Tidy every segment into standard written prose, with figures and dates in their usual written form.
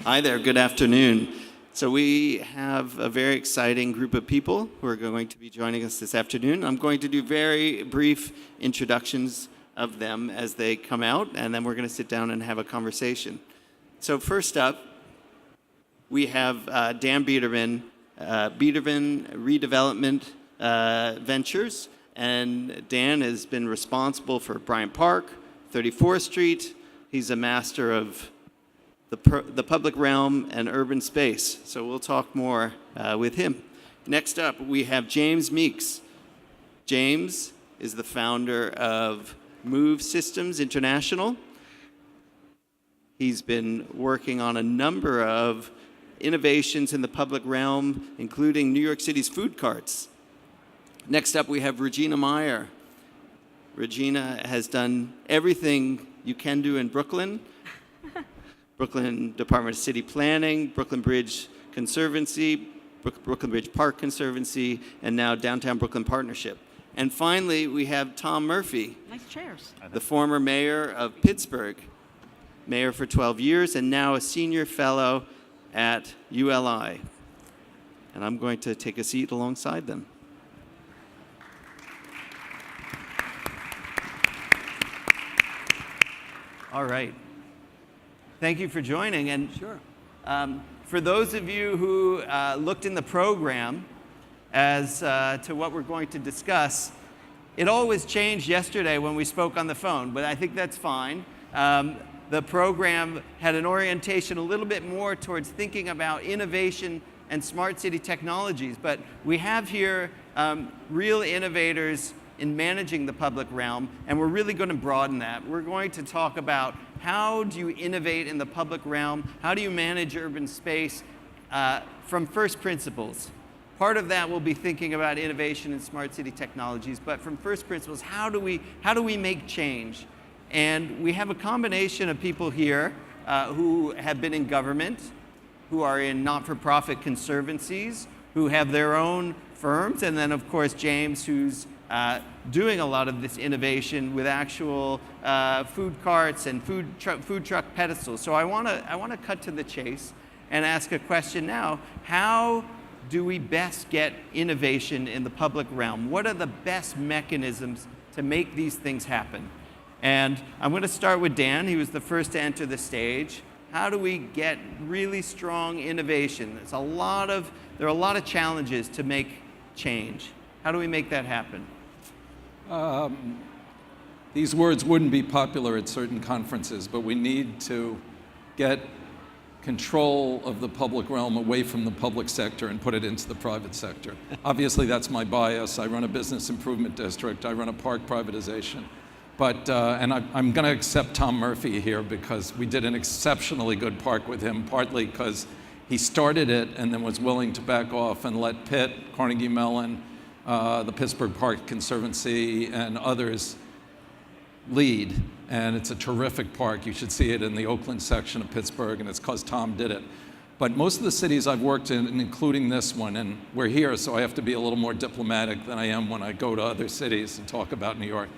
Hi there, good afternoon. So we have a very exciting group of people who are going to be joining us this afternoon. I'm going to do very brief introductions of them as they come out, and then we're going to sit down and have a conversation. So first up, we have Dan Biederman, Biederman Redevelopment Ventures, and Dan has been responsible for Bryant Park, 34th Street. He's a master of the public realm and urban space. So we'll talk more with him. Next up, we have James Meeks. James is the founder of Move Systems International. He's been working on a number of innovations in the public realm, including New York City's food carts. Next up, we have Regina Mayer. Regina has done everything you can do in Brooklyn. Brooklyn Department of City Planning, Brooklyn Bridge Conservancy, Brooklyn Bridge Park Conservancy, and now Downtown Brooklyn Partnership. And finally, we have Tom Murphy. Nice chairs. The former mayor of Pittsburgh, mayor for 12 years, and now a senior fellow at ULI. And I'm going to take a seat alongside them. All right. Thank you for joining. And Sure. For those of you who looked in the program as to what we're going to discuss, it always changed yesterday when we spoke on the phone, but I think that's fine. The program had an orientation a little bit more towards thinking about innovation and smart city technologies, but we have here real innovators in managing the public realm, and we're really going to broaden that. We're going to talk about how do you innovate in the public realm, how do you manage urban space from first principles. Part of that will be thinking about innovation in smart city technologies, but from first principles, how do we make change? And we have a combination of people here who have been in government, who are in not-for-profit conservancies, who have their own firms, and then of course James, who's doing a lot of this innovation with actual food carts and food truck pedestals. So I want to cut to the chase and ask a question now. How do we best get innovation in the public realm? What are the best mechanisms to make these things happen? And I'm going to start with Dan. He was the first to enter the stage. How do we get really strong innovation? There are a lot of challenges to make change. How do we make that happen? These words wouldn't be popular at certain conferences, but we need to get control of the public realm away from the public sector and put it into the private sector. Obviously, that's my bias. I run a business improvement district. I run a park privatization. But, and I'm going to accept Tom Murphy here because we did an exceptionally good park with him, partly because he started it and then was willing to back off and let Pitt, Carnegie Mellon, the Pittsburgh Park Conservancy, and others lead. And it's a terrific park. You should see it in the Oakland section of Pittsburgh, and it's because Tom did it. But most of the cities I've worked in, including this one, and we're here, so I have to be a little more diplomatic than I am when I go to other cities and talk about New York.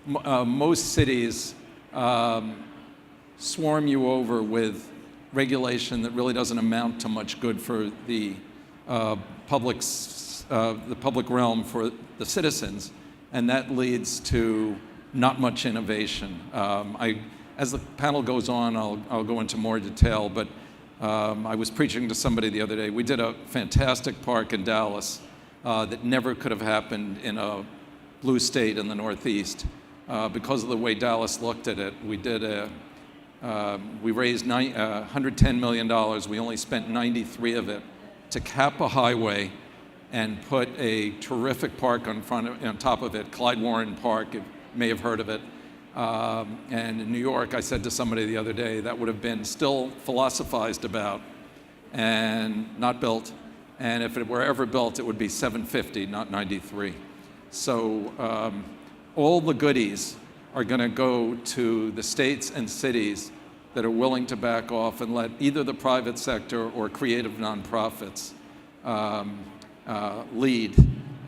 Most cities swarm you over with regulation that really doesn't amount to much good for the public realm, for the citizens, and that leads to not much innovation. As the panel goes on, I'll go into more detail, but I was preaching to somebody the other day. We did a fantastic park in Dallas that never could have happened in a blue state in the Northeast because of the way Dallas looked at it. We raised $110 million. We only spent 93 of it to cap a highway and put a terrific park on top of it, Clyde Warren Park. You may have heard of it. And in New York, I said to somebody the other day, that would have been still philosophized about and not built. And if it were ever built, it would be 750, not 93. So all the goodies are going to go to the states and cities that are willing to back off and let either the private sector or creative nonprofits lead.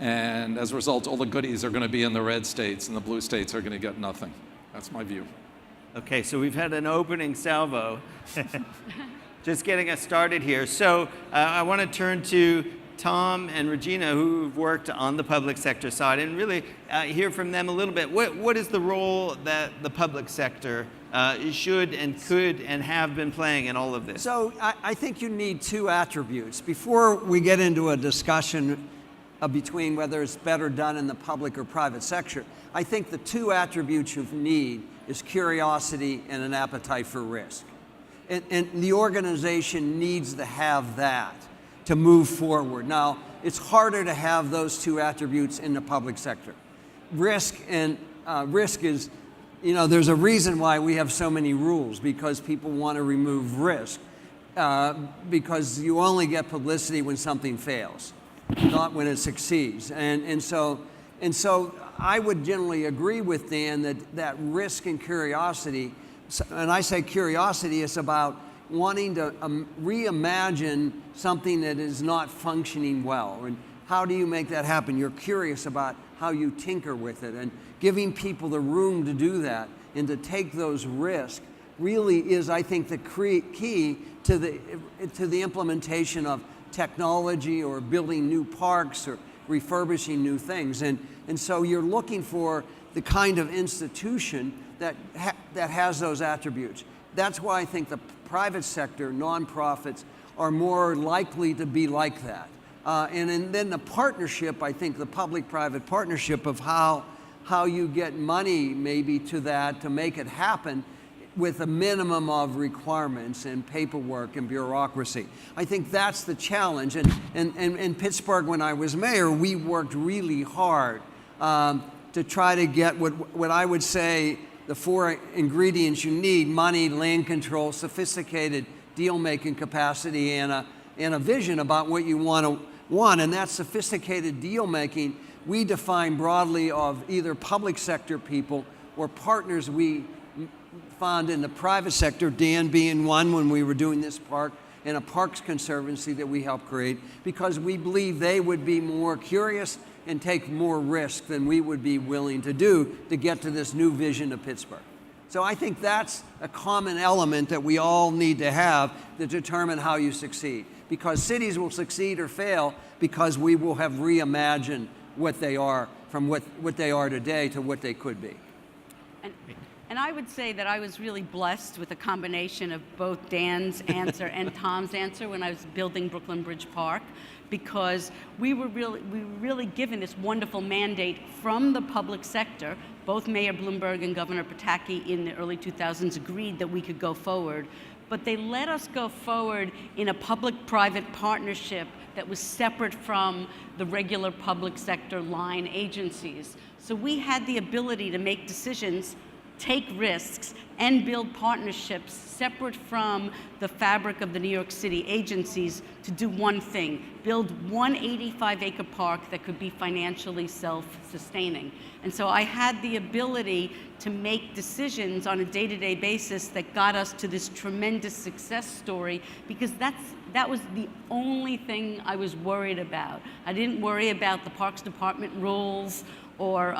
And as a result, all the goodies are going to be in the red states, and the blue states are going to get nothing. That's my view. Okay, so we've had an opening salvo. just getting us started here. So I want to turn to Tom and Regina, who've worked on the public sector side, and really hear from them a little bit. What is the role that the public sector should and could and have been playing in all of this? So I think you need two attributes. Before we get into a discussion between whether it's better done in the public or private sector, I think the two attributes you need is curiosity and an appetite for risk. And the organization needs to have that to move forward. Now, it's harder to have those two attributes in the public sector. Risk is, there's a reason why we have so many rules, because people want to remove risk, because you only get publicity when something fails, not when it succeeds. And so I would generally agree with Dan that risk and curiosity, and I say curiosity, is about wanting to reimagine something that is not functioning well. And how do you make that happen? You're curious about how you tinker with it, and giving people the room to do that and to take those risks really is, I think, the key to the implementation of technology or building new parks or refurbishing new things. And so you're looking for the kind of institution that has those attributes. That's why I think the private sector, nonprofits, are more likely to be like that. And then the partnership, I think the public-private partnership of how you get money maybe to that to make it happen with a minimum of requirements and paperwork and bureaucracy. I think that's the challenge. And in Pittsburgh, when I was mayor, we worked really hard to try to get what I would say the four ingredients you need: money, land control, sophisticated deal-making capacity, and a vision about what you want. And that sophisticated deal-making we define broadly of either public sector people or partners we found in the private sector, Dan being one when we were doing this park, and a parks conservancy that we helped create, because we believe they would be more curious and take more risk than we would be willing to do to get to this new vision of Pittsburgh. So I think that's a common element that we all need to have to determine how you succeed. Because cities will succeed or fail because we will have reimagined what they are, from what they are today to what they could be. And I would say that I was really blessed with a combination of both Dan's answer and Tom's answer when I was building Brooklyn Bridge Park, because we were really given this wonderful mandate from the public sector. Both Mayor Bloomberg and Governor Pataki in the early 2000s agreed that we could go forward, but they let us go forward in a public-private partnership that was separate from the regular public sector line agencies. So we had the ability to make decisions, take risks, and build partnerships separate from the fabric of the New York City agencies to do one thing: build one 85-acre park that could be financially self-sustaining. And so I had the ability to make decisions on a day-to-day basis that got us to this tremendous success story, because that was the only thing I was worried about. I didn't worry about the Parks Department rules or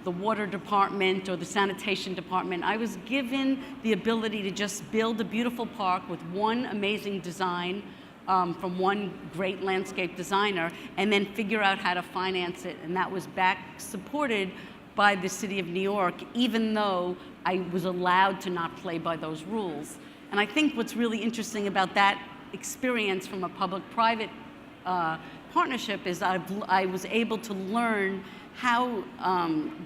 the water department or the sanitation department. I was given the ability to just build a beautiful park with one amazing design from one great landscape designer, and then figure out how to finance it. And that was supported by the city of New York, even though I was allowed to not play by those rules. And I think what's really interesting about that experience from a public-private partnership is I was able to learn how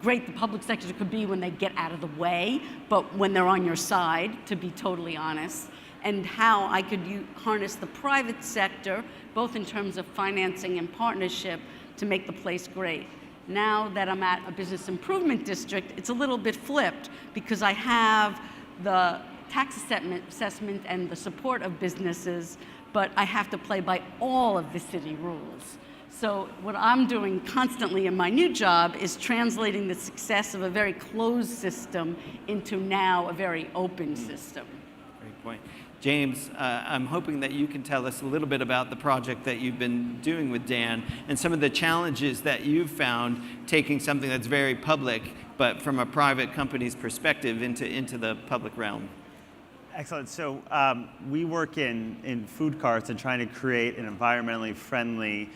great the public sector could be when they get out of the way, but when they're on your side, to be totally honest, and how I could harness the private sector, both in terms of financing and partnership, to make the place great. Now that I'm at a business improvement district, it's a little bit flipped, because I have the tax assessment and the support of businesses, but I have to play by all of the city rules. So what I'm doing constantly in my new job is translating the success of a very closed system into now a very open system. Great point. James, I'm hoping that you can tell us a little bit about the project that you've been doing with Dan and some of the challenges that you've found taking something that's very public, but from a private company's perspective into the public realm. Excellent. So we work in food carts and trying to create an environmentally friendly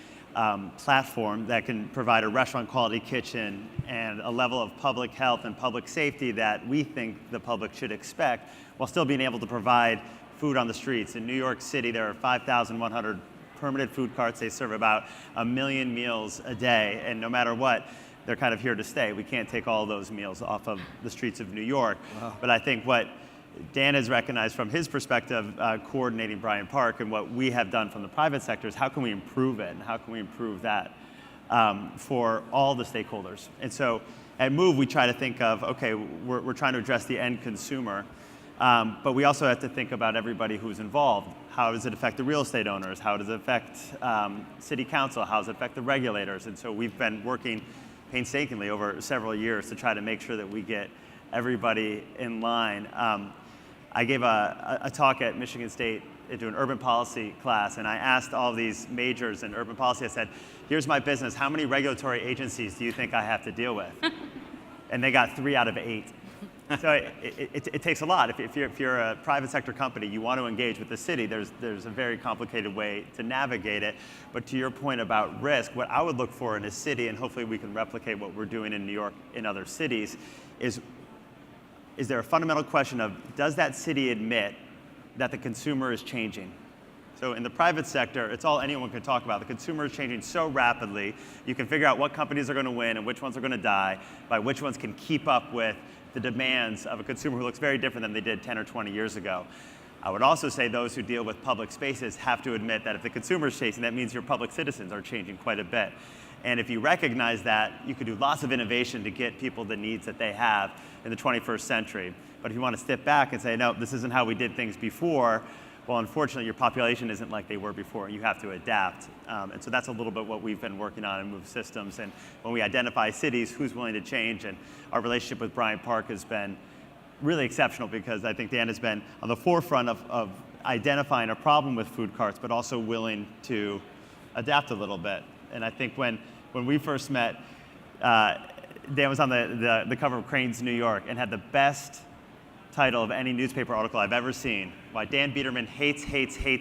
platform that can provide a restaurant quality kitchen and a level of public health and public safety that we think the public should expect, while still being able to provide food on the streets. In New York City, there are 5,100 permitted food carts. They serve about 1 million meals a day, and no matter what, they're kind of here to stay. We can't take all those meals off of the streets of New York. Wow. But I think what Dan has recognized from his perspective, coordinating Bryant Park, and what we have done from the private sector is how can we improve it, and how can we improve that for all the stakeholders. And so at Move, we try to think of, okay, we're trying to address the end consumer, but we also have to think about everybody who's involved. How does it affect the real estate owners? How does it affect city council? How does it affect the regulators? And so we've been working painstakingly over several years to try to make sure that we get everybody in line. I gave a talk at Michigan State into an urban policy class, and I asked all these majors in urban policy, I said, here's my business, how many regulatory agencies do you think I have to deal with? And they got 3 out of 8. So it takes a lot. If you're a private sector company, you want to engage with the city, there's a very complicated way to navigate it. But to your point about risk, what I would look for in a city, and hopefully we can replicate what we're doing in New York in other cities, is there a fundamental question of, does that city admit that the consumer is changing? So in the private sector, it's all anyone can talk about. The consumer is changing so rapidly, you can figure out what companies are going to win and which ones are going to die by which ones can keep up with the demands of a consumer who looks very different than they did 10 or 20 years ago. I would also say those who deal with public spaces have to admit that if the consumer is changing, that means your public citizens are changing quite a bit. And if you recognize that, you could do lots of innovation to get people the needs that they have in the 21st century. But if you want to step back and say, no, this isn't how we did things before, well, unfortunately, your population isn't like they were before, and you have to adapt. And so that's a little bit what we've been working on in Move Systems. And when we identify cities, who's willing to change, and our relationship with Bryant Park has been really exceptional, because I think Dan has been on the forefront of identifying a problem with food carts, but also willing to adapt a little bit. And I think when we first met, Dan was on the cover of Crain's New York and had the best title of any newspaper article I've ever seen: Why Dan Biederman hates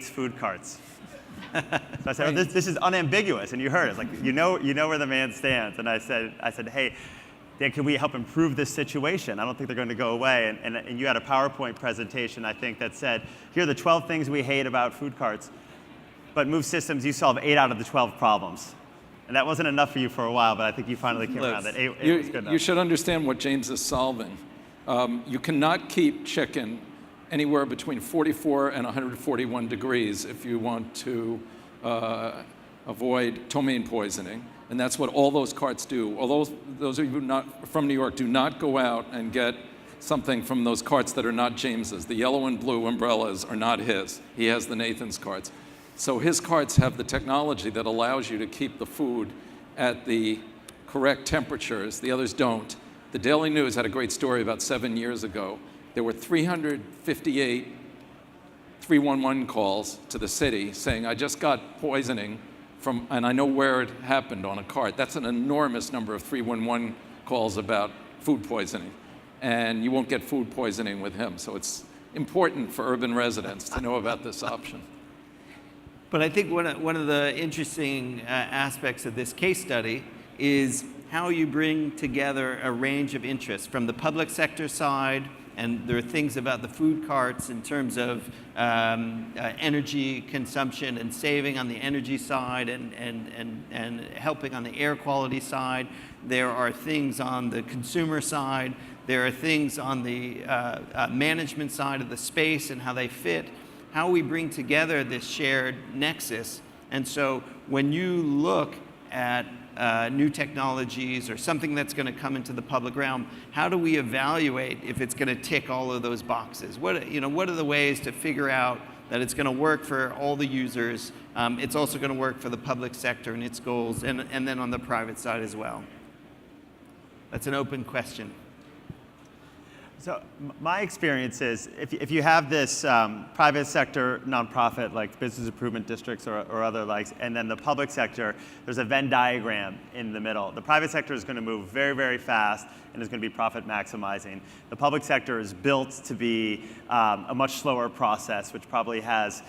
food carts. So I said, oh, this is unambiguous, and you heard it. It's like, you know where the man stands. And I said, hey, Dan, can we help improve this situation? I don't think they're going to go away. And you had a PowerPoint presentation, I think, that said, here are the 12 things we hate about food carts, but Move Systems, you solve 8 out of the 12 problems. And that wasn't enough for you for a while, but I think you finally came around. That 8 was good enough. You should understand what James is solving. You cannot keep chicken anywhere between 44 and 141 degrees if you want to avoid ptomaine poisoning. And that's what all those carts do. Although those of you not from New York, do not go out and get something from those carts that are not James's. The yellow and blue umbrellas are not his. He has the Nathan's carts. So his carts have the technology that allows you to keep the food at the correct temperatures. The others don't. The Daily News had a great story about 7 years ago. There were 358 311 calls to the city saying, I just got poisoning from, and I know where it happened on a cart. That's an enormous number of 311 calls about food poisoning. And you won't get food poisoning with him. So it's important for urban residents to know about this option. But I think one of the interesting aspects of this case study is how you bring together a range of interests from the public sector side, and there are things about the food carts in terms of energy consumption and saving on the energy side, and helping on the air quality side. There are things on the consumer side. There are things on the management side of the space and how they fit. How we bring together this shared nexus. And so when you look at new technologies or something that's going to come into the public realm, how do we evaluate if it's going to tick all of those boxes? What are the ways to figure out that it's going to work for all the users? It's also going to work for the public sector and its goals, and then on the private side as well. That's an open question. So my experience is if you have this private sector nonprofit like business improvement districts or other likes, and then the public sector, there's a Venn diagram in the middle. The private sector is going to move very, very fast and is going to be profit maximizing. The public sector is built to be a much slower process, which probably has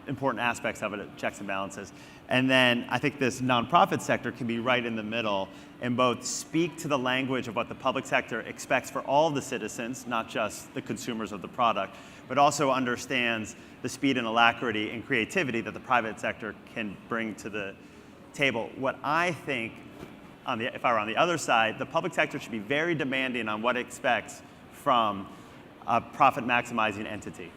important aspects of it, checks and balances. And then I think this nonprofit sector can be right in the middle and both speak to the language of what the public sector expects for all the citizens, not just the consumers of the product, but also understands the speed and alacrity and creativity that the private sector can bring to the table. What I think, if I were on the other side, the public sector should be very demanding on what it expects from a profit maximizing entity.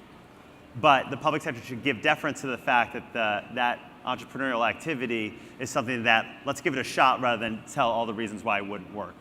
But the public sector should give deference to the fact that that entrepreneurial activity is something that let's give it a shot rather than tell all the reasons why it wouldn't work.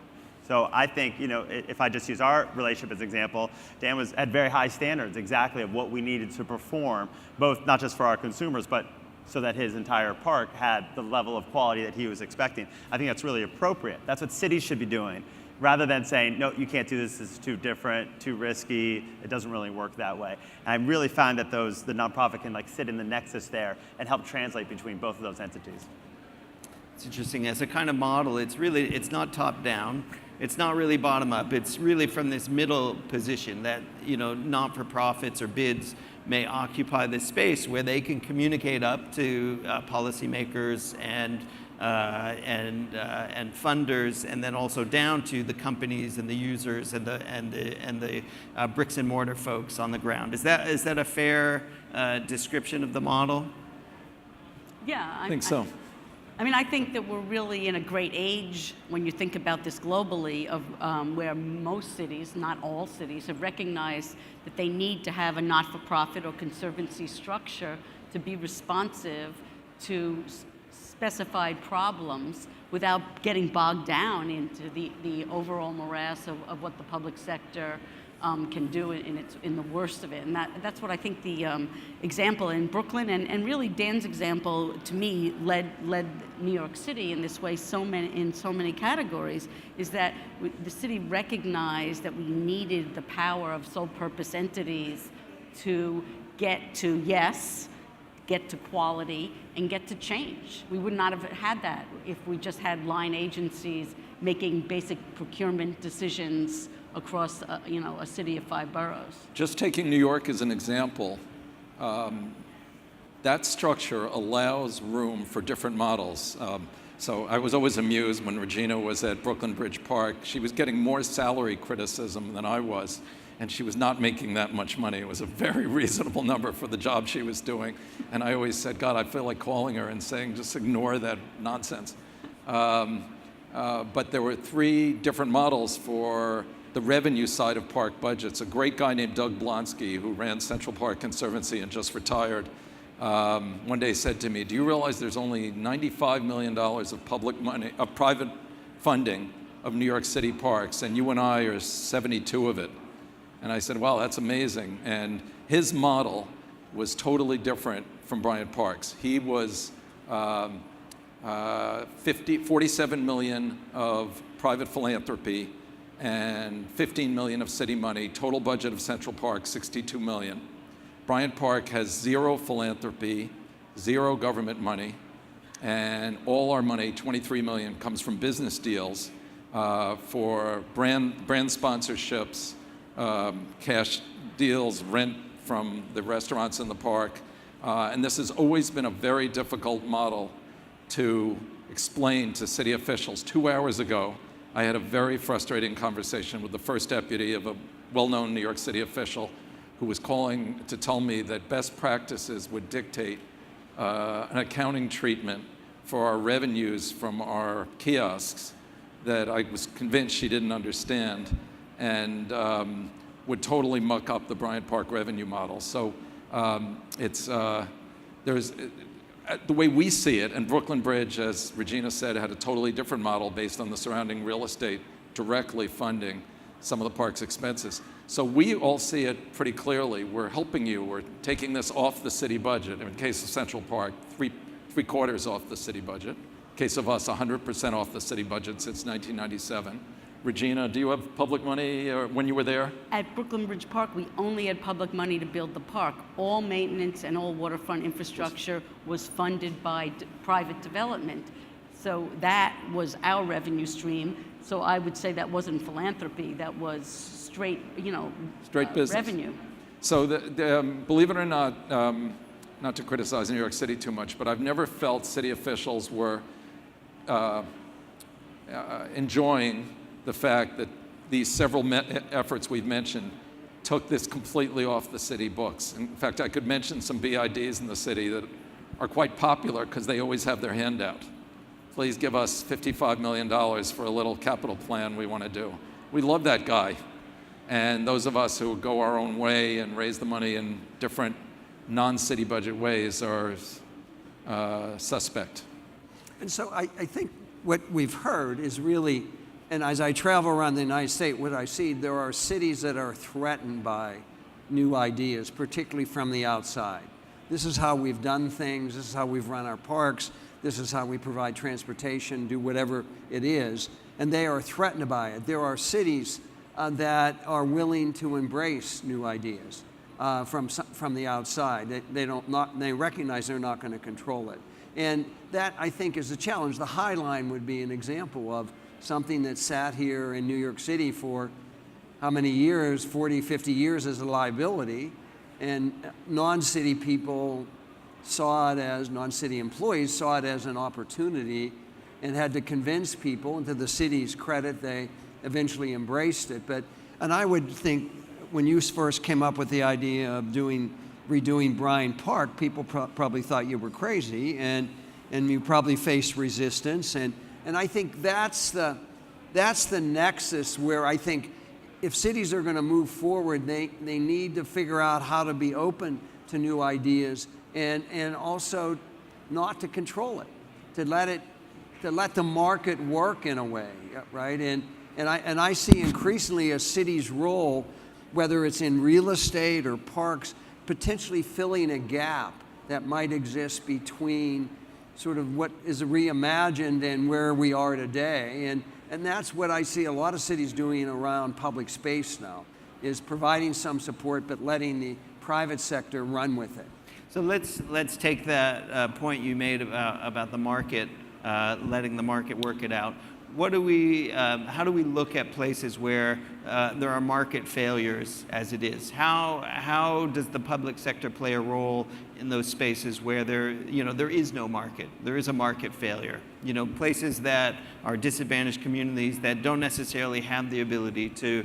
So I think, if I just use our relationship as an example, Dan had very high standards exactly of what we needed to perform, both not just for our consumers, but so that his entire park had the level of quality that he was expecting. I think that's really appropriate. That's what cities should be doing, rather than saying, no, you can't do this, this is too different, too risky, it doesn't really work that way. And I really find that the nonprofit can sit in the nexus there and help translate between both of those entities. It's interesting. As a kind of model, it's not top down, it's not really bottom up, it's really from this middle position that, not-for-profits or bids may occupy this space where they can communicate up to policymakers and funders, and then also down to the companies and the users and the bricks and mortar folks on the ground. Is that a fair description of the model? Yeah, I think so. I think that we're really in a great age when you think about this globally of where most cities, not all cities, have recognized that they need to have a not-for-profit or conservancy structure to be responsive to specified problems without getting bogged down into the overall morass of what the public sector can do in the worst of it. And that's what I think the example in Brooklyn and really Dan's example to me led New York City in this way in so many categories, is that the city recognized that we needed the power of sole purpose entities to get to get to quality, and get to change. We would not have had that if we just had line agencies making basic procurement decisions across a city of 5 boroughs. Just taking New York as an example, that structure allows room for different models. So I was always amused when Regina was at Brooklyn Bridge Park. She was getting more salary criticism than I was, and she was not making that much money. It was a very reasonable number for the job she was doing. And I always said, God, I feel like calling her and saying, just ignore that nonsense. But there were 3 different models for the revenue side of park budgets. A great guy named Doug Blonsky, who ran Central Park Conservancy and just retired, one day said to me, do you realize there's only $95 million of public money, of private funding of New York City parks, and you and I are 72 of it? And I said, wow, that's amazing. And his model was totally different from Bryant Park's. He was 47 million of private philanthropy and 15 million of city money, total budget of Central Park, 62 million. Bryant Park has 0 philanthropy, 0 government money, and all our money, 23 million, comes from business deals for brand sponsorships, cash deals, rent from the restaurants in the park. And this has always been a very difficult model to explain to city officials. 2 hours ago, I had a very frustrating conversation with the first deputy of a well-known New York City official who was calling to tell me that best practices would dictate an accounting treatment for our revenues from our kiosks that I was convinced she didn't understand, and would totally muck up the Bryant Park revenue model. So there's the way we see it, and Brooklyn Bridge, as Regina said, had a totally different model based on the surrounding real estate directly funding some of the park's expenses. So we all see it pretty clearly. We're helping you. We're taking this off the city budget. In case of Central Park, three quarters off the city budget. In case of us, 100% off the city budget since 1997. Regina, do you have public money when you were there? At Brooklyn Bridge Park, we only had public money to build the park. All maintenance and all waterfront infrastructure was funded by private development. So that was our revenue stream. So I would say that wasn't philanthropy, that was straight, Straight business. revenue. So believe it or not, not to criticize New York City too much, but I've never felt city officials were enjoying the fact that these several efforts we've mentioned took this completely off the city books. In fact, I could mention some BIDs in the city that are quite popular because they always have their hand out. Please give us $55 million for a little capital plan we want to do. We love that guy. And those of us who go our own way and raise the money in different non-city budget ways are suspect. And so I think what we've heard is really, and as I travel around the United States, what I see, there are cities that are threatened by new ideas, particularly from the outside. This is how we've done things, this is how we've run our parks, this is how we provide transportation, do whatever it is, and they are threatened by it. There are cities that are willing to embrace new ideas from the outside. They recognize they're not going to control it. And that, I think, is the challenge. The High Line would be an example of something that sat here in New York City for how many years, 40, 50 years as a liability, and non-city people saw it as, non-city employees saw it as an opportunity and had to convince people, and to the city's credit, they eventually embraced it. And I would think when you first came up with the idea of redoing Bryant Park, people probably thought you were crazy, and you probably faced resistance. And I think that's the nexus where I think if cities are going to move forward, they need to figure out how to be open to new ideas and also not to control it, to let the market work in a way, right? And I see increasingly a city's role, whether it's in real estate or parks, potentially filling a gap that might exist between sort of what is reimagined and where we are today. And that's what I see a lot of cities doing around public space now, is providing some support but letting the private sector run with it. So let's take that point you made about the market, letting the market work it out. How do we look at places where there are market failures as it is? How does the public sector play a role in those spaces where there is no market, there is a market failure? Places that are disadvantaged communities that don't necessarily have the ability to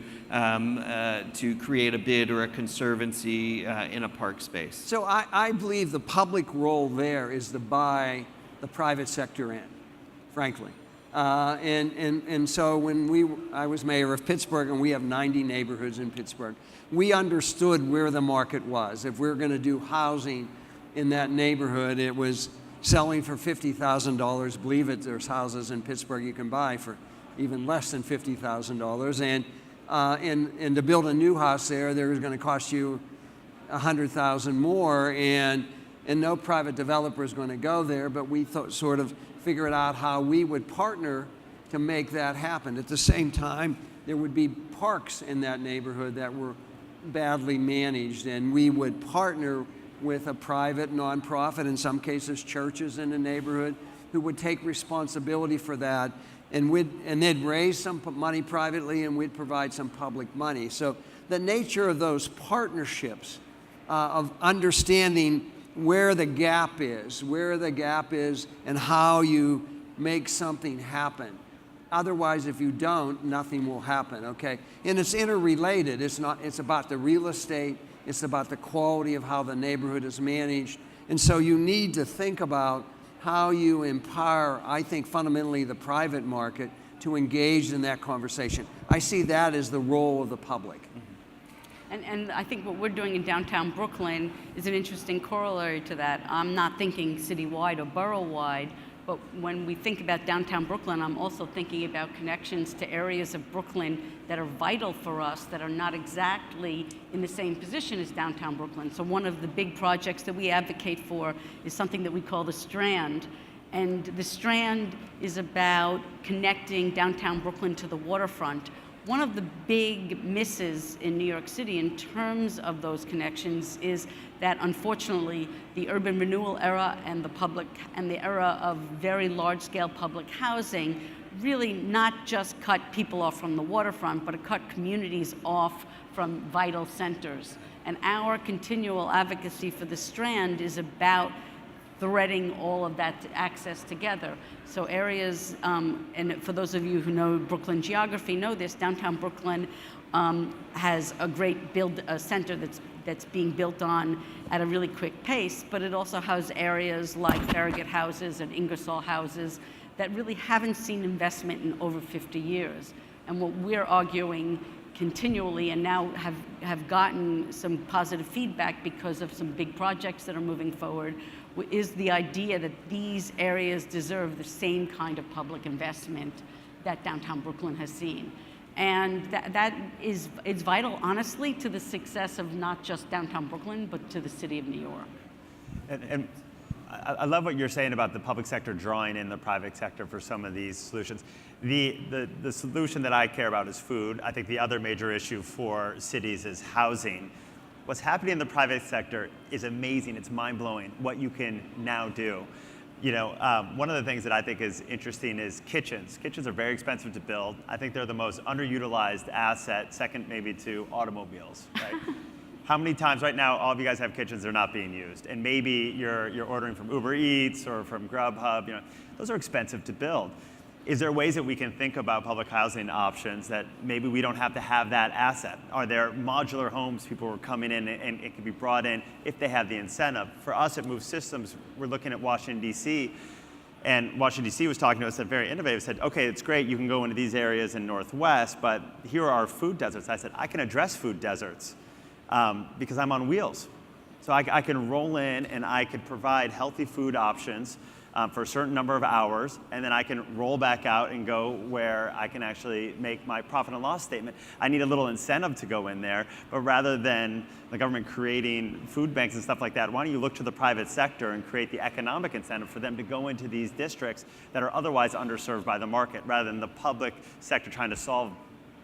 create a bid or a conservancy in a park space. So I believe the public role there is to buy the private sector in, frankly. And so when I was mayor of Pittsburgh, and we have 90 neighborhoods in Pittsburgh, we understood where the market was. If we're going to do housing in that neighborhood, it was selling for $50,000. Believe it, there's houses in Pittsburgh you can buy for even less than $50,000. And to build a new house there was going to cost you $100,000 more, and no private developer is going to go there. But we sort of figured out how we would partner to make that happen. At the same time, there would be parks in that neighborhood that were badly managed, and we would partner with a private nonprofit, in some cases churches in the neighborhood, who would take responsibility for that, and they'd raise some money privately, and we'd provide some public money. So the nature of those partnerships, of understanding where the gap is, and how you make something happen. Otherwise, if you don't, nothing will happen, okay? And it's interrelated. It's about the real estate, it's about the quality of how the neighborhood is managed. And so you need to think about how you empower, I think, fundamentally the private market to engage in that conversation. I see that as the role of the public. And I think what we're doing in downtown Brooklyn is an interesting corollary to that. I'm not thinking citywide or borough-wide, but when we think about downtown Brooklyn, I'm also thinking about connections to areas of Brooklyn that are vital for us, that are not exactly in the same position as downtown Brooklyn. So one of the big projects that we advocate for is something that we call the Strand. And the Strand is about connecting downtown Brooklyn to the waterfront. One of the big misses in New York City in terms of those connections is that unfortunately the urban renewal era and the era of very large-scale public housing really not just cut people off from the waterfront, but it cut communities off from vital centers. And our continual advocacy for the Strand is about threading all of that access together. So areas, and for those of you who know Brooklyn geography know this, downtown Brooklyn has a great center that's being built on at a really quick pace, but it also has areas like Farragut houses and Ingersoll houses that really haven't seen investment in over 50 years. And what we're arguing continually, and now have gotten some positive feedback because of some big projects that are moving forward, is the idea that these areas deserve the same kind of public investment that downtown Brooklyn has seen. And it's vital, honestly, to the success of not just downtown Brooklyn, but to the city of New York. And I love what you're saying about the public sector drawing in the private sector for some of these solutions. The solution that I care about is food. I think the other major issue for cities is housing. What's happening in the private sector is amazing. It's mind-blowing what you can now do. You know, one of the things that I think is interesting is kitchens. Kitchens are very expensive to build. I think they're the most underutilized asset, second maybe to automobiles, right? How many times right now, all of you guys have kitchens, they're not being used. And maybe you're ordering from Uber Eats or from Grubhub, you know, those are expensive to build. Is there ways that we can think about public housing options that maybe we don't have to have that asset? Are there modular homes people are coming in and it can be brought in if they have the incentive? For us at Move Systems, we're looking at Washington, D.C., and Washington, D.C. was talking to us, said very innovative, said, okay, it's great, you can go into these areas in Northwest, but here are our food deserts. I said, I can address food deserts because I'm on wheels. So I can roll in and I can provide healthy food options for a certain number of hours, and then I can roll back out and go where I can actually make my profit and loss statement. I need a little incentive to go in there, but rather than the government creating food banks and stuff like that, why don't you look to the private sector and create the economic incentive for them to go into these districts that are otherwise underserved by the market, rather than the public sector trying to solve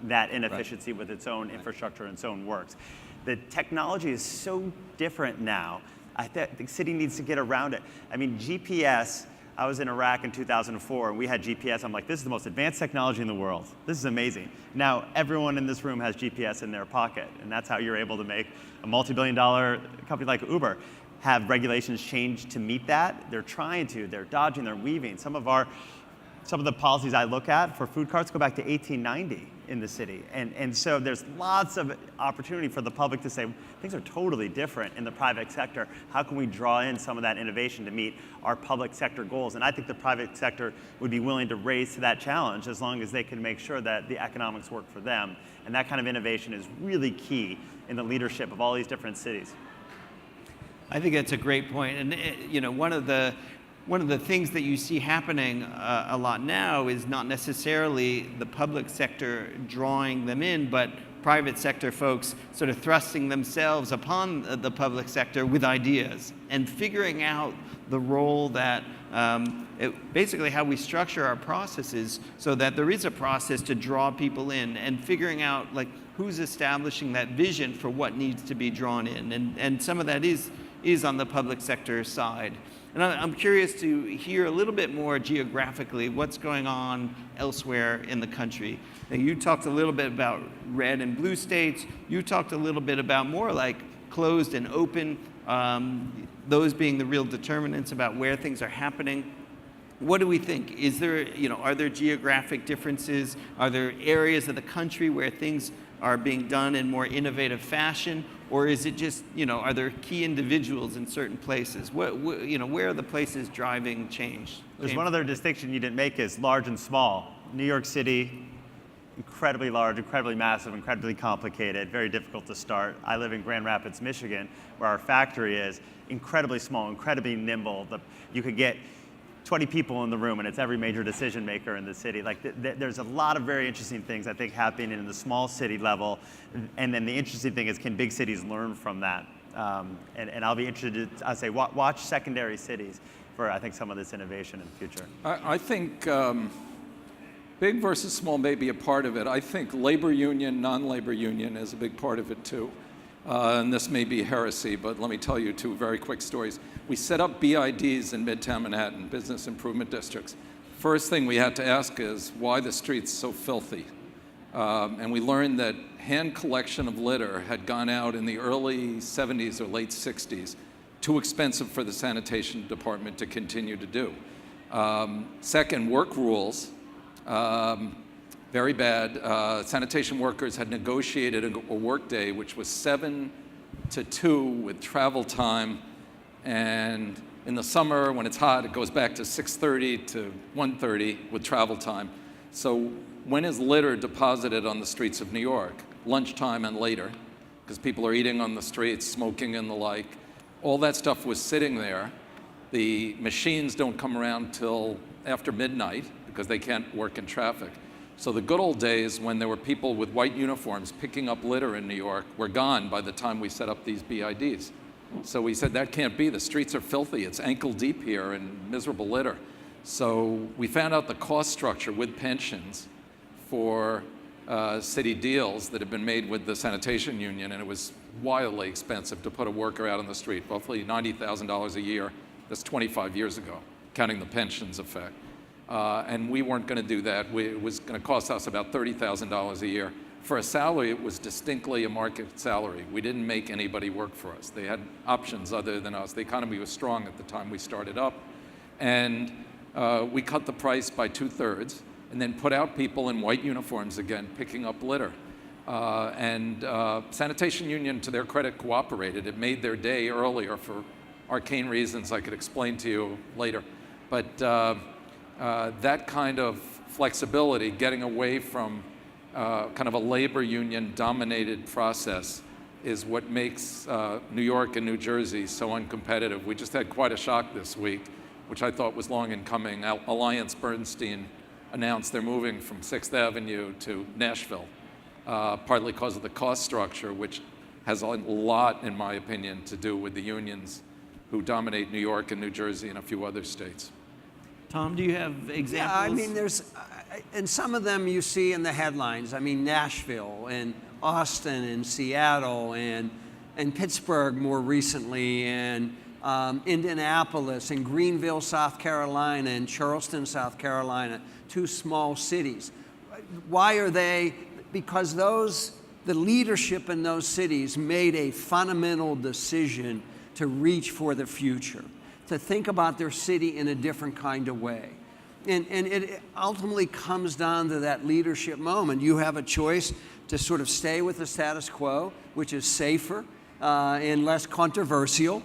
that inefficiency with its own infrastructure and its own works. The technology is so different now. I think the city needs to get around it. I mean, GPS, I was in Iraq in 2004 and we had GPS. I'm like, this is the most advanced technology in the world. This is amazing. Now, everyone in this room has GPS in their pocket, and that's how you're able to make a multi-billion-dollar company like Uber. Have regulations changed to meet that? They're trying to, they're dodging, they're weaving. Some of the policies I look at for food carts go back to 1890 in the city. And so there's lots of opportunity for the public to say, things are totally different in the private sector. How can we draw in some of that innovation to meet our public sector goals? And I think the private sector would be willing to raise to that challenge as long as they can make sure that the economics work for them. And that kind of innovation is really key in the leadership of all these different cities. I think that's a great point. And you know, one of the things that you see happening a lot now is not necessarily the public sector drawing them in, but private sector folks sort of thrusting themselves upon the public sector with ideas and figuring out the role that, basically how we structure our processes so that there is a process to draw people in, and figuring out like who's establishing that vision for what needs to be drawn in. And some of that is on the public sector side. And I'm curious to hear a little bit more geographically what's going on elsewhere in the country. Now, you talked a little bit about red and blue states. You talked a little bit about more like closed and open, those being the real determinants about where things are happening. What do we think? Is there, are there geographic differences? Are there areas of the country where things are being done in more innovative fashion? Or is it just, are there key individuals in certain places? Where are the places driving change? There's one other distinction you didn't make is large and small. New York City, incredibly large, incredibly massive, incredibly complicated, very difficult to start. I live in Grand Rapids, Michigan, where our factory is incredibly small, incredibly nimble. You could get 20 people in the room, and it's every major decision maker in the city. Like there's a lot of very interesting things I think happening in the small city level, and then the interesting thing is, can big cities learn from that? And I'll be interested. I say watch secondary cities. for I think some of this innovation in the future. I think big versus small may be a part of it. I think labor union, non-labor union is a big part of it too. And this may be heresy, but let me tell you two very quick stories. We set up BIDs in Midtown Manhattan, business improvement districts. First thing we had to ask is why the streets so filthy. And we learned that hand collection of litter had gone out in the early 70s or late 60s, too expensive for the sanitation department to continue to do. Second, work rules. Very bad. Sanitation workers had negotiated a work day which was 7 to 2 with travel time, and in the summer when it's hot it goes back to 6:30 to 1:30 with travel time. So when is litter deposited on the streets of New York? Lunchtime and later, because people are eating on the streets, smoking and the like. All that stuff was sitting there. The machines don't come around till after midnight because they can't work in traffic. So the good old days when there were people with white uniforms picking up litter in New York were gone by the time we set up these BIDs. So we said that can't be. The streets are filthy. It's ankle deep here in miserable litter. So we found out the cost structure with pensions for city deals that had been made with the sanitation union, and it was wildly expensive to put a worker out on the street, roughly $90,000 a year. That's 25 years ago, counting the pensions effect. And we weren't going to do that. It was going to cost us about $30,000 a year. For a salary, it was distinctly a market salary. We didn't make anybody work for us. They had options other than us. The economy was strong at the time we started up. And we cut the price by 2/3 and then put out people in white uniforms again picking up litter. Sanitation Union, to their credit, cooperated. It made their day earlier for arcane reasons I could explain to you later. But that kind of flexibility, getting away from kind of a labor union dominated process, is what makes New York and New Jersey so uncompetitive. We just had quite a shock this week, which I thought was long in coming. Alliance Bernstein announced they're moving from 6th Avenue to Nashville, partly because of the cost structure, which has a lot, in my opinion, to do with the unions who dominate New York and New Jersey and a few other states. Tom, do you have examples? Yeah, I mean, and some of them you see in the headlines. I mean, Nashville and Austin and Seattle and Pittsburgh more recently, and Indianapolis and Greenville, South Carolina, and Charleston, South Carolina, 2 small cities. Why are they? Because the leadership in those cities made a fundamental decision to reach for the future, to think about their city in a different kind of way. And it ultimately comes down to that leadership moment. You have a choice to sort of stay with the status quo, which is safer and less controversial,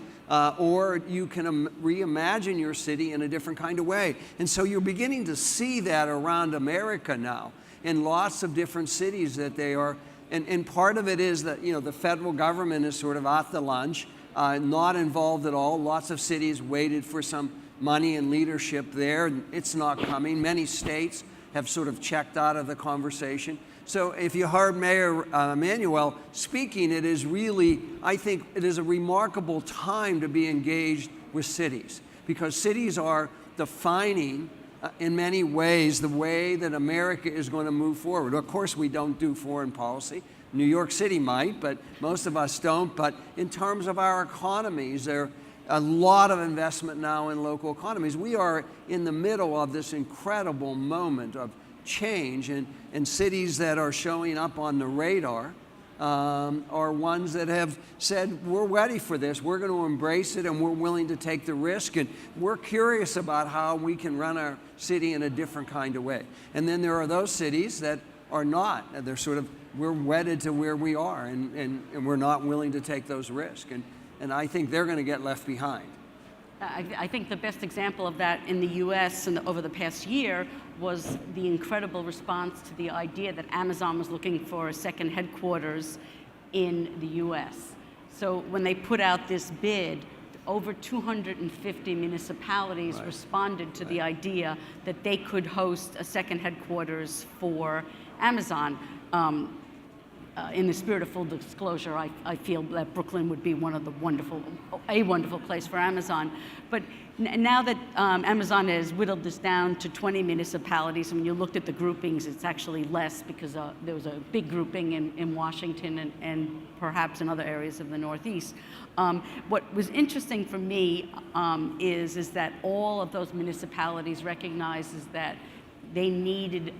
or you can reimagine your city in a different kind of way. And so you're beginning to see that around America now in lots of different cities that they are, and part of it is that, you know, the federal government is sort of at the lunch, not involved at all. Lots of cities waited for some money and leadership there. It's not coming. Many states have sort of checked out of the conversation. So if you heard Mayor Emanuel speaking, it is really, I think it is a remarkable time to be engaged with cities, because cities are defining in many ways the way that America is going to move forward. Of course, we don't do foreign policy. New York City might, but most of us don't. But in terms of our economies, there are a lot of investment now in local economies. We are in the middle of this incredible moment of change, and cities that are showing up on the radar are ones that have said, we're ready for this, we're going to embrace it, and we're willing to take the risk, and we're curious about how we can run our city in a different kind of way. And then there are those cities that are not. They're sort of, we're wedded to where we are, and we're not willing to take those risks. And I think they're going to get left behind. I think the best example of that in the U.S. and over the past year was the incredible response to the idea that Amazon was looking for a second headquarters in the U.S. So when they put out this bid, over 250 municipalities responded to the idea that they could host a second headquarters for Amazon. in the spirit of full disclosure, I feel that Brooklyn would be a wonderful place for Amazon. But now that Amazon has whittled this down to 20 municipalities, and when you looked at the groupings, it's actually less because there was a big grouping in Washington and perhaps in other areas of the Northeast. What was interesting for me is that all of those municipalities recognizes that they needed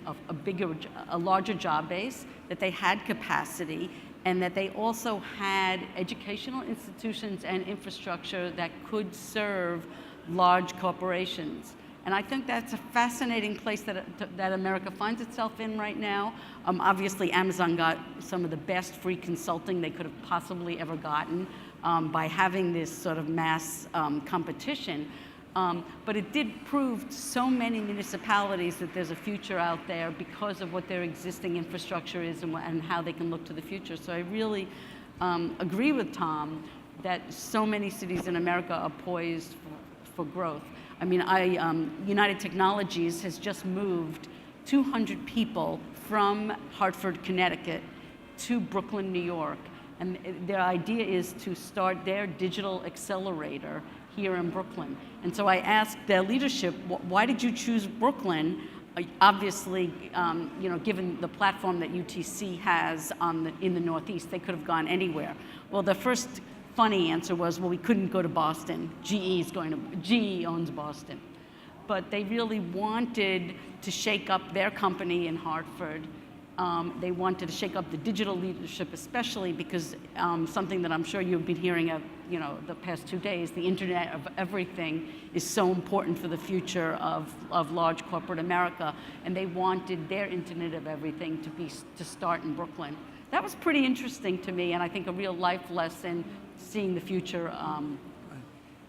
a larger job base, that they had capacity, and that they also had educational institutions and infrastructure that could serve large corporations. And I think that's a fascinating place that America finds itself in right now. Obviously, Amazon got some of the best free consulting they could have possibly ever gotten by having this sort of mass competition. But it did prove to so many municipalities that there's a future out there because of what their existing infrastructure is and how they can look to the future. So I really agree with Tom that so many cities in America are poised for growth. I mean, United Technologies has just moved 200 people from Hartford, Connecticut to Brooklyn, New York. And their idea is to start their digital accelerator here in Brooklyn. And so I asked their leadership, why did you choose Brooklyn? Obviously, given the platform that UTC has in the Northeast, they could have gone anywhere. Well, the first funny answer was, well, we couldn't go to Boston. GE owns Boston. But they really wanted to shake up their company in Hartford. They wanted to shake up the digital leadership, especially because something that I'm sure you've been hearing of, the past 2 days, the Internet of Everything is so important for the future of large corporate America, and they wanted their Internet of Everything to start in Brooklyn. That was pretty interesting to me, and I think a real life lesson, seeing the future.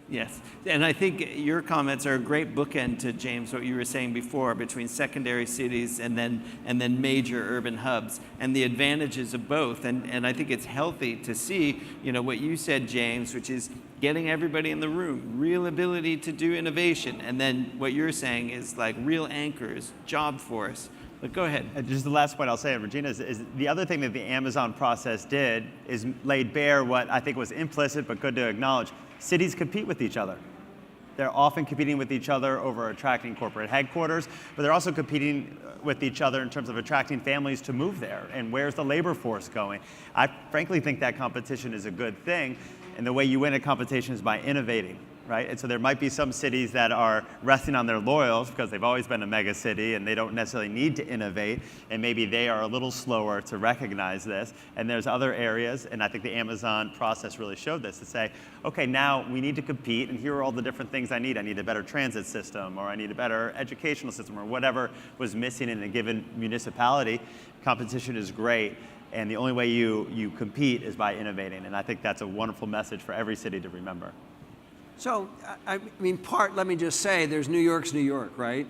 Yes, and I think your comments are a great bookend to, James, what you were saying before, between secondary cities and then major urban hubs, and the advantages of both. And I think it's healthy to see, what you said, James, which is getting everybody in the room, real ability to do innovation, and then what you're saying is like real anchors, job force. But go ahead. Just the last point I'll say, Regina, is the other thing that the Amazon process did is laid bare what I think was implicit but good to acknowledge. Cities compete with each other. They're often competing with each other over attracting corporate headquarters, but they're also competing with each other in terms of attracting families to move there. And where's the labor force going? I frankly think that competition is a good thing. And the way you win a competition is by innovating, right? And so there might be some cities that are resting on their laurels because they've always been a mega city and they don't necessarily need to innovate, and maybe they are a little slower to recognize this. And there's other areas, and I think the Amazon process really showed this, to say, okay, now we need to compete, and here are all the different things I need. I need a better transit system, or I need a better educational system, or whatever was missing in a given municipality. Competition is great. And the only way you compete is by innovating. And I think that's a wonderful message for every city to remember. So, let me just say, there's New York's New York, right?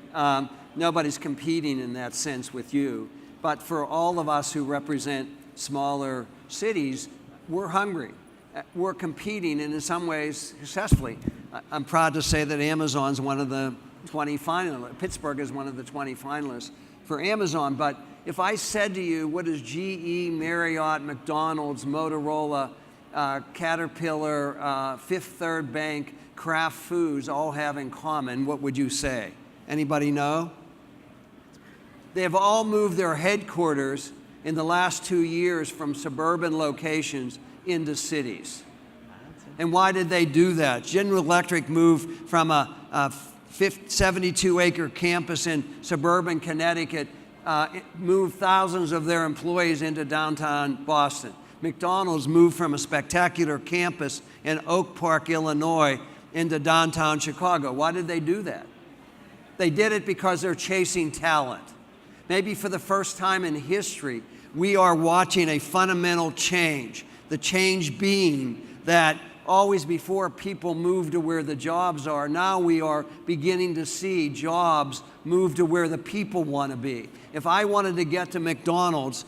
Nobody's competing in that sense with you. But for all of us who represent smaller cities, we're hungry. We're competing, and in some ways, successfully. I'm proud to say that Amazon's one of the 20 finalists. Pittsburgh is one of the 20 finalists for Amazon. But if I said to you, what does GE, Marriott, McDonald's, Motorola, Caterpillar, Fifth Third Bank, Kraft Foods all have in common, what would you say? Anybody know? They have all moved their headquarters in the last 2 years from suburban locations into cities. And why did they do that? General Electric moved from a 72-acre campus in suburban Connecticut, moved thousands of their employees into downtown Boston. McDonald's moved from a spectacular campus in Oak Park, Illinois, into downtown Chicago. Why did they do that? They did it because they're chasing talent. Maybe for the first time in history, we are watching a fundamental change. The change being that always before people move to where the jobs are, now we are beginning to see jobs move to where the people want to be. If I wanted to get to McDonald's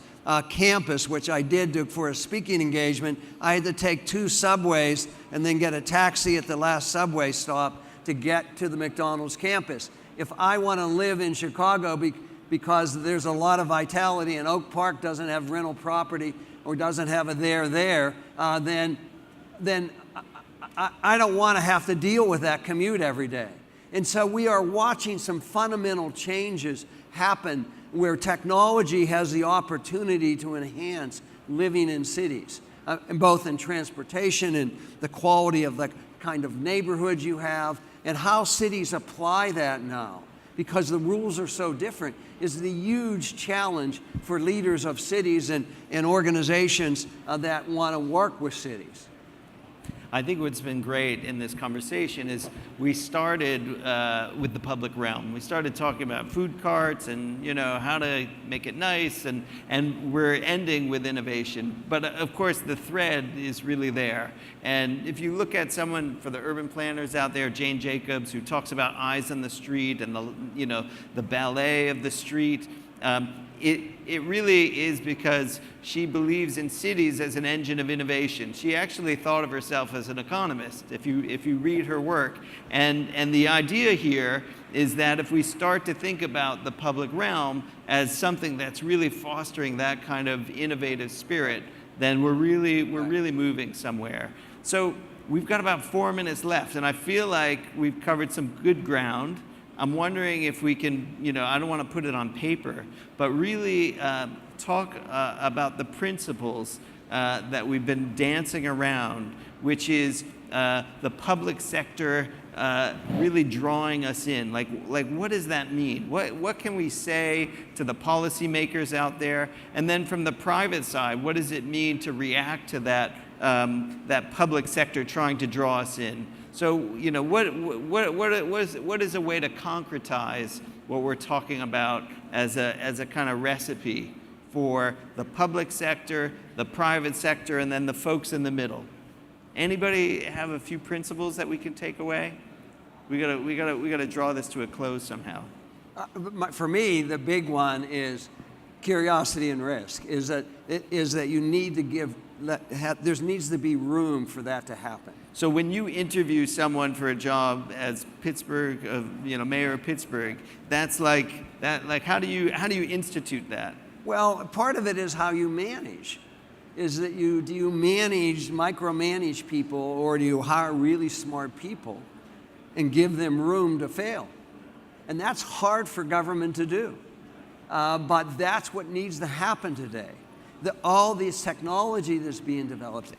campus, which I did for a speaking engagement, I had to take 2 subways and then get a taxi at the last subway stop to get to the McDonald's campus. If I want to live in Chicago because there's a lot of vitality and Oak Park doesn't have rental property, or doesn't have a there, then I don't want to have to deal with that commute every day. And so we are watching some fundamental changes happen where technology has the opportunity to enhance living in cities, both in transportation and the quality of the kind of neighborhoods you have, and how cities apply that now, because the rules are so different, is the huge challenge for leaders of cities and organizations that want to work with cities. I think what's been great in this conversation is we started with the public realm. We started talking about food carts and how to make it nice, and we're ending with innovation. But of course, the thread is really there. And if you look at someone, for the urban planners out there, Jane Jacobs, who talks about eyes on the street and the ballet of the street. It really is because she believes in cities as an engine of innovation. She actually thought of herself as an economist, if you read her work. And the idea here is that if we start to think about the public realm as something that's really fostering that kind of innovative spirit, then we're really moving somewhere. So we've got about 4 minutes left, and I feel like we've covered some good ground. I'm wondering if we can, I don't want to put it on paper, but really talk about the principles that we've been dancing around, which is the public sector really drawing us in. Like what does that mean? What can we say to the policymakers out there? And then from the private side, what does it mean to react to that public sector trying to draw us in? So, what is a way to concretize what we're talking about as a kind of recipe for the public sector, the private sector, and then the folks in the middle? Anybody have a few principles that we can take away? We gotta draw this to a close somehow. For me, the big one is curiosity and risk. Is that you need to there needs to be room for that to happen. So when you interview someone for a job as Pittsburgh, mayor of Pittsburgh, that's like that. Like how do you institute that? Well, part of it is how you manage. Is that do you micromanage people, or do you hire really smart people and give them room to fail? And that's hard for government to do, but that's what needs to happen today. All this technology that's being developed,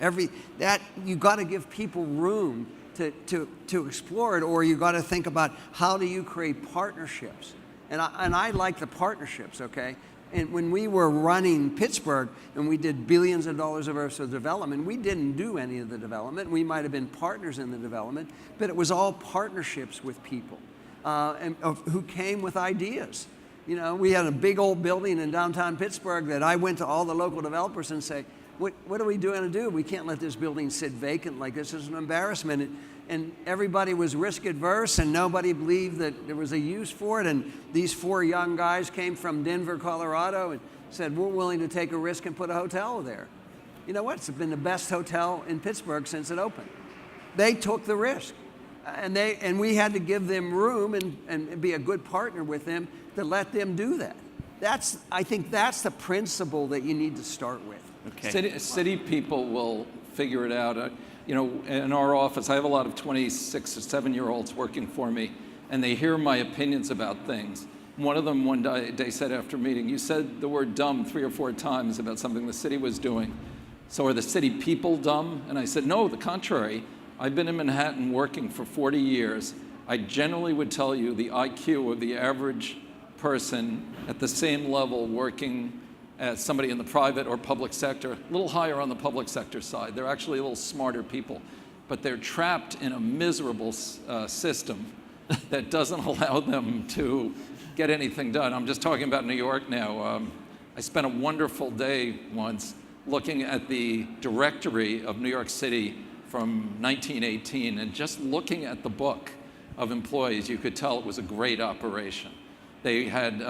you got to give people room to explore it, or you got to think about how do you create partnerships. And I like the partnerships, okay? And when we were running Pittsburgh and we did billions of dollars of development, we didn't do any of the development. We might have been partners in the development, but it was all partnerships with people who came with ideas. We had a big old building in downtown Pittsburgh that I went to all the local developers and say, what are we going to do? We can't let this building sit vacant like this. Is an embarrassment. And everybody was risk adverse, and nobody believed that there was a use for it. And these 4 young guys came from Denver, Colorado, and said, we're willing to take a risk and put a hotel there. You know what? It's been the best hotel in Pittsburgh since it opened. They took the risk. And we had to give them room and be a good partner with them to let them do that. I think that's the principle that you need to start with. Okay. City people will figure it out. In our office, I have a lot of 26 or 7-year-olds working for me, and they hear my opinions about things. One of them one day said after a meeting, you said the word dumb 3 or 4 times about something the city was doing. So are the city people dumb? And I said, no, the contrary. I've been in Manhattan working for 40 years. I generally would tell you the IQ of the average person at the same level working as somebody in the private or public sector, a little higher on the public sector side. They're actually a little smarter people, but they're trapped in a miserable system that doesn't allow them to get anything done. I'm just talking about New York now. I spent a wonderful day once looking at the directory of New York City from 1918, and just looking at the book of employees, you could tell it was a great operation. They had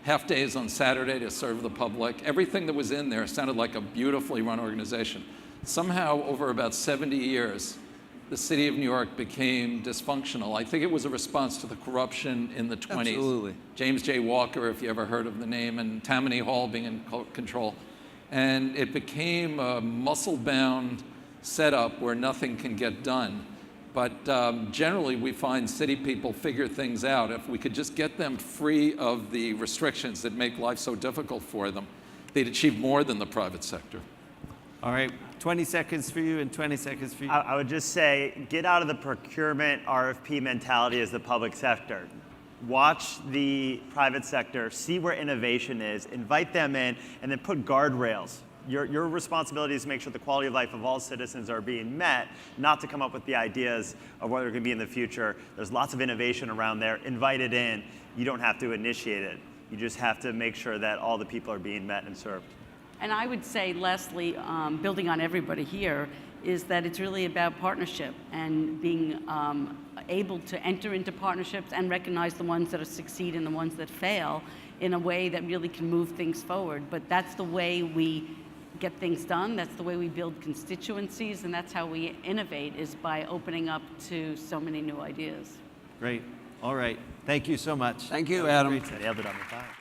half days on Saturday to serve the public. Everything that was in there sounded like a beautifully run organization. Somehow, over about 70 years, the city of New York became dysfunctional. I think it was a response to the corruption in the 20s. Absolutely. James J. Walker, if you ever heard of the name, and Tammany Hall being in control. And it became a muscle-bound setup where nothing can get done. But generally, we find city people figure things out. If we could just get them free of the restrictions that make life so difficult for them, they'd achieve more than the private sector. All right, 20 seconds for you and 20 seconds for you. I would just say, get out of the procurement RFP mentality as the public sector. Watch the private sector, see where innovation is, invite them in, and then put guardrails. Your responsibility is to make sure the quality of life of all citizens are being met, not to come up with the ideas of what they're going to be in the future. There's lots of innovation around there. Invite it in. You don't have to initiate it. You just have to make sure that all the people are being met and served. And I would say, lastly, building on everybody here, is that it's really about partnership and being able to enter into partnerships and recognize the ones that succeed and the ones that fail in a way that really can move things forward. But that's the way we get things done. That's the way we build constituencies, and that's how we innovate, is by opening up to so many new ideas. Great. All right. Thank you so much. Thank you, Adam. Great. Nailed it on the time.